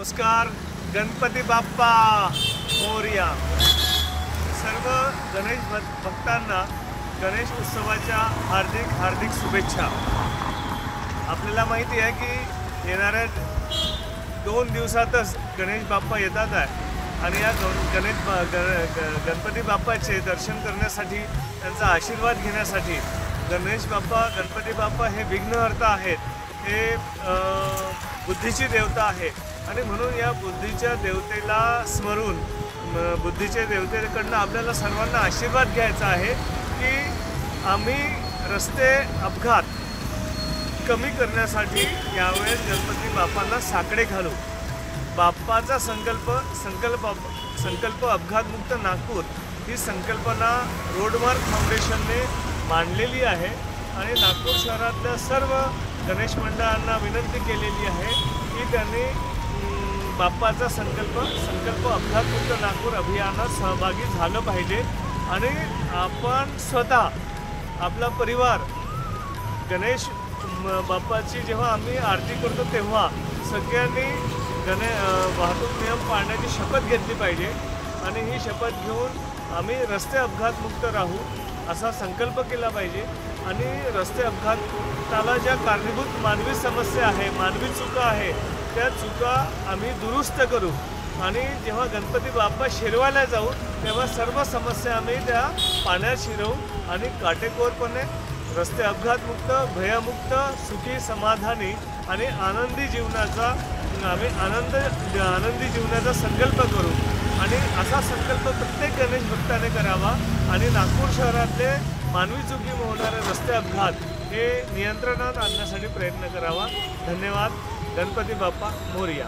नमस्कार. गणपती बाप्पा मोरया. सर्व गणेश भक्तांना गणेश उत्सवाच्या हार्दिक हार्दिक शुभेच्छा. आपल्याला माहिती आहे की येणाऱ्या 2 दिवसातच गणेश बाप्पा येतात आहे आणि या गणपती बाप्पाचे दर्शन करण्यासाठी, त्यांचा आशीर्वाद घेण्यासाठी गणपती बाप्पा हे विघ्नहर्ता आहेत. हे बुद्धीची देवता आहे आणि म्हणून या बुद्धीच्या देवतेला स्मरून बुद्धीच्या देवतेकडनं आपल्याला सर्वांना आशीर्वाद घ्यायचा आहे की आम्ही रस्ते अपघात कमी करण्यासाठी यावेळेस गणपती बाप्पांना साकडे घालू. बाप्पाचा संकल्प अपघातमुक्त नागपूर ही संकल्पना रोडमार्क फाउंडेशनने मांडलेली आहे आणि नागपूर शहरातल्या सर्व गणेश मंडळांना विनंती केलेली आहे की त्यांनी बाप्पाचा संकल्प अपघातमुक्त नागपूर अभियानात सहभागी झालं पाहिजे आणि आपण स्वतः, आपला परिवार गणेश बाप्पाची जेव्हा आम्ही आरती करतो तेव्हा सगळ्यांनी वाहतूक नियम पाळण्याची शपथ घेतली पाहिजे आणि ही शपथ घेऊन आम्ही रस्ते अपघातमुक्त राहू असा संकल्प केला पाहिजे. आणि रस्ते अपघाताला ज्या कारणीभूत मानवी समस्या आहे, मानवी चुका आहे, त्या चुका आम्ही दुरुस्त करू आणि जेव्हा गणपती बाप्पा शिरवायला जाऊ तेव्हा सर्व समस्या आम्ही त्या पाण्यात शिरवू आणि काटेकोरपणे रस्ते अपघातमुक्त, भयमुक्त, सुखी, समाधानी आणि आनंदी जीवनाचा संकल्प करू. आणि असा संकल्प प्रत्येक गणेश भक्ताने करावा आणि नागपूर शहरातले मानवी चुकीमुळे होणारे रस्ते अपघात हे नियंत्रणात आणण्यासाठी प्रयत्न करावा. धन्यवाद. गणपती बाप्पा मोरया.